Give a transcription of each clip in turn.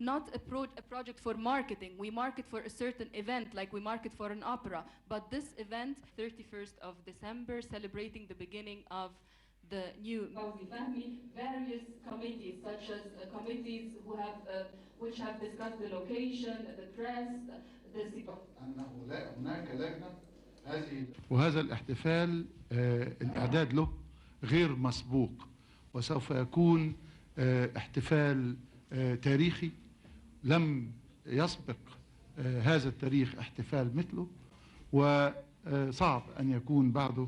not a project for marketing. We market for a certain event, like we market for an opera. But this event, 31st of December, celebrating the beginning of the new various committees, such as committees which have discussed the location, the dress, وهذا الاحتفال الإعداد له غير مسبوق، وسوف يكون احتفال تاريخي لم يسبق هذا التاريخ احتفال مثله، وصعب أن يكون بعده.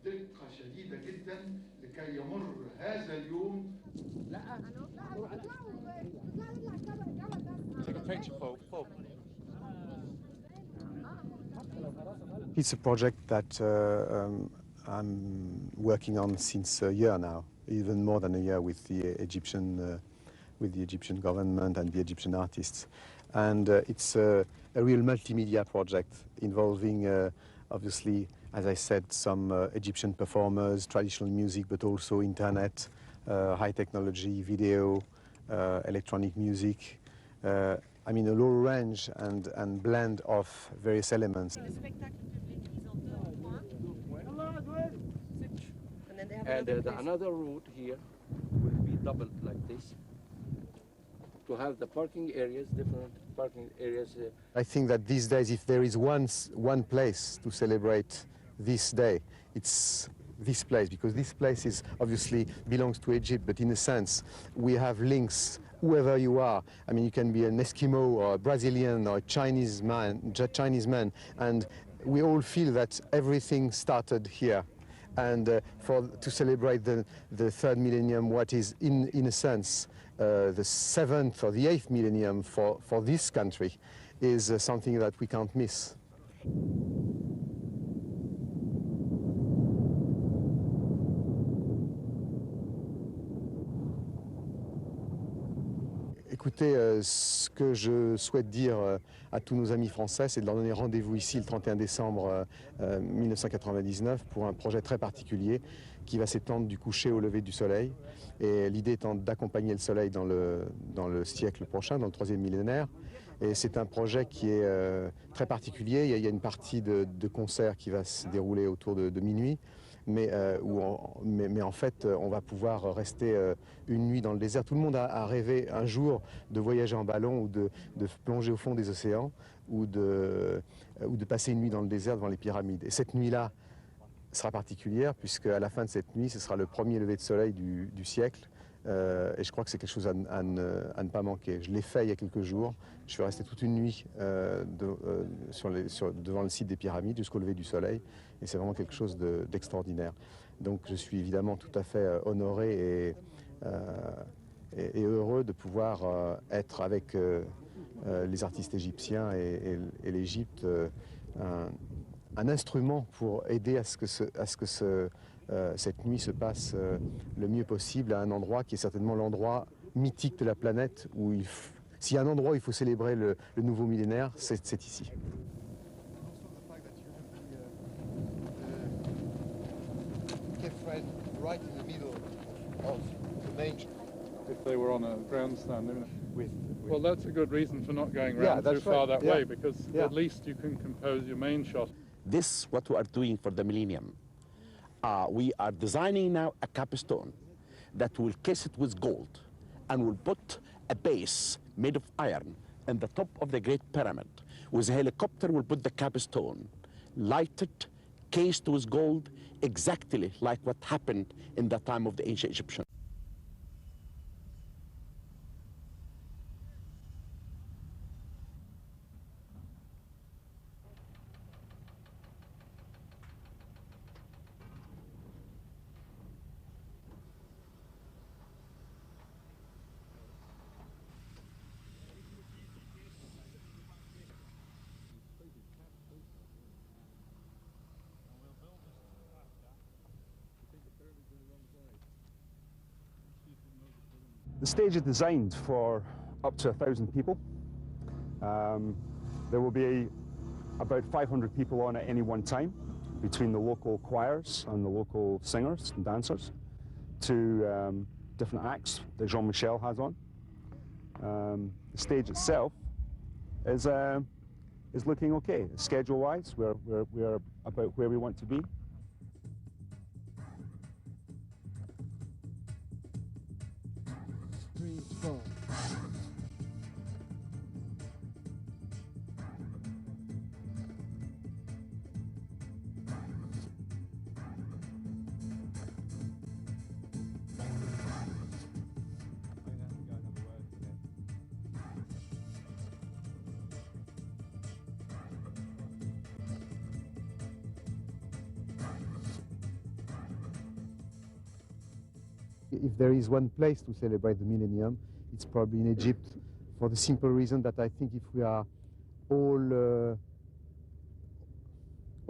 دقة شديدة جدا لكي يمر هذا اليوم. It's a project that I'm working on since a year now, even more than a year, with the Egyptian government and the Egyptian artists. And it's a real multimedia project involving, obviously, as I said, some Egyptian performers, traditional music, but also internet, high technology, video, electronic music. I mean, a low range and blend of various elements. And another route here will be doubled like this, to have the parking areas, different parking areas. I think that these days, if there is one place to celebrate this day, it's this place, because this place is obviously belongs to Egypt, but in a sense, we have links, whoever you are. I mean, you can be an Eskimo or a Brazilian or a Chinese man, and we all feel that everything started here. And to celebrate the third millennium, what is in a sense the seventh or the eighth millennium for this country, is something that we can't miss. Écoutez, ce que je souhaite dire à tous nos amis français, c'est de leur donner rendez-vous ici le 31 décembre 1999 pour un projet très particulier qui va s'étendre du coucher au lever du soleil. Et l'idée étant d'accompagner le soleil dans le siècle prochain, dans le troisième millénaire. Et c'est un projet qui est très particulier. Il y a une partie de concert qui va se dérouler autour de minuit. Mais en fait, on va pouvoir rester une nuit dans le désert. Tout le monde a rêvé un jour de voyager en ballon ou de plonger au fond des océans ou de passer une nuit dans le désert devant les pyramides. Et cette nuit-là sera particulière, puisque à la fin de cette nuit, ce sera le premier lever de soleil du siècle. Et je crois que c'est quelque chose à ne pas manquer. Je l'ai fait il y a quelques jours. Je suis resté toute une nuit devant le site des pyramides jusqu'au lever du soleil. Et c'est vraiment quelque chose d'extraordinaire. Donc je suis évidemment tout à fait honoré et heureux de pouvoir être avec les artistes égyptiens et l'Égypte un instrument pour aider à ce que cette nuit se passe le mieux possible à un endroit qui est certainement l'endroit mythique de la planète où s'il y a un endroit où il faut célébrer le nouveau millénaire, c'est ici. Right in the middle of the main. If they were on a grandstand, well, that's a good reason for not going round too far that way, because at least you can compose your main shot. This what we are doing for the millennium. We are designing now a capstone that will case it with gold and will put a base made of iron in the top of the Great Pyramid. With a helicopter, we'll put the capstone, lighted, cased with gold, exactly like what happened in the time of the ancient Egyptians. The stage is designed for up to 1,000 people. There will be about 500 people on at any one time, between the local choirs and the local singers and dancers, to different acts that Jean-Michel has on. The stage itself is looking okay. Schedule-wise, we're about where we want to be. Three, four. If there is one place to celebrate the millennium, it's probably in Egypt, for the simple reason that I think if we are all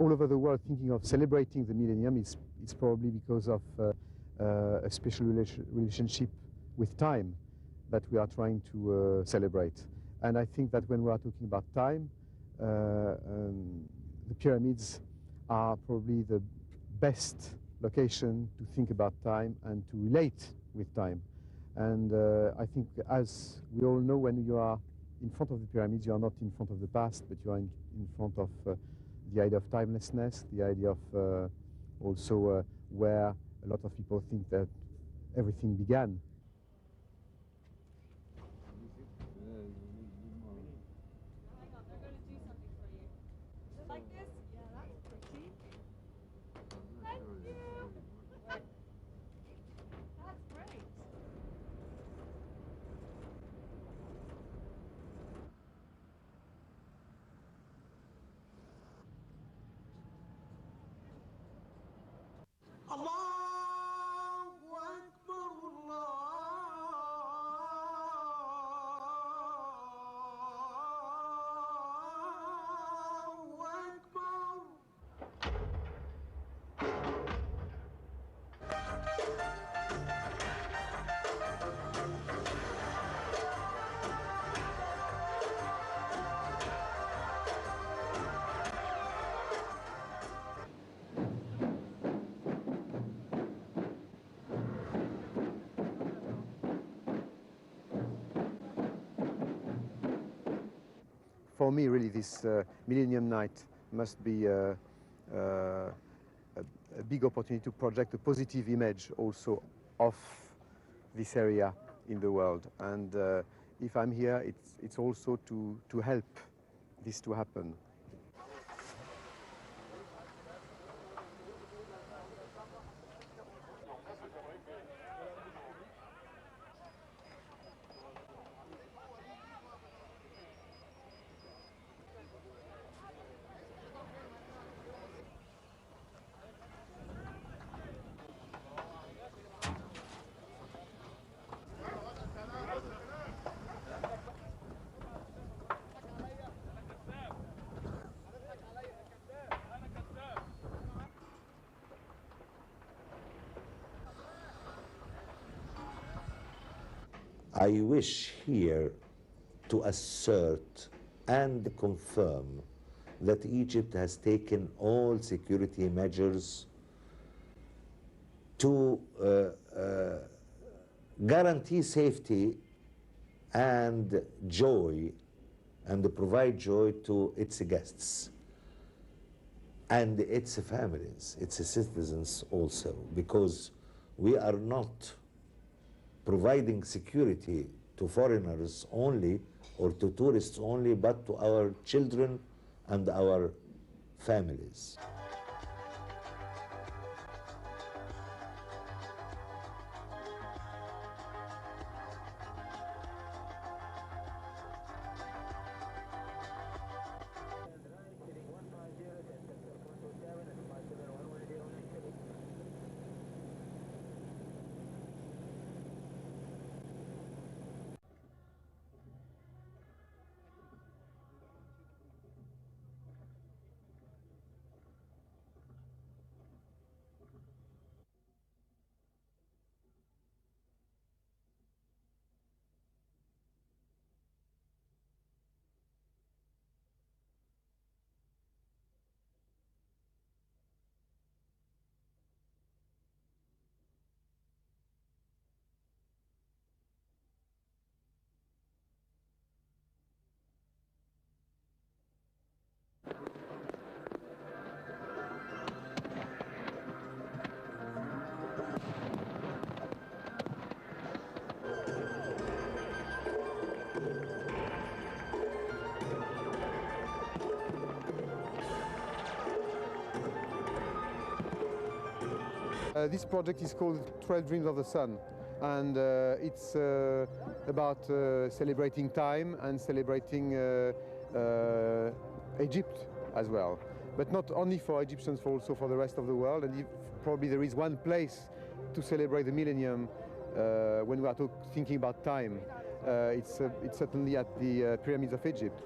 over the world thinking of celebrating the millennium, it's probably because of a special relationship with time that we are trying to celebrate. And I think that when we are talking about time, the pyramids are probably the best location to think about time and to relate with time. And I think, as we all know, when you are in front of the pyramids, you are not in front of the past, but you are in front of the idea of timelessness, the idea of also where a lot of people think that everything began. Like this? Yeah, that's pretty. Thank you. That's great. For me, really, this Millennium Night must be a big opportunity to project a positive image also of this area in the world. And if I'm here, it's also to help this to happen. I wish here to assert and confirm that Egypt has taken all security measures to guarantee safety and joy and provide joy to its guests and its families, its citizens also, because we are not providing security to foreigners only or to tourists only, but to our children and our families. This project is called 12 Dreams of the Sun, and it's about celebrating time and celebrating Egypt as well. But not only for Egyptians, also for the rest of the world. And probably there is one place to celebrate the millennium when we are thinking about time. It's certainly at the pyramids of Egypt.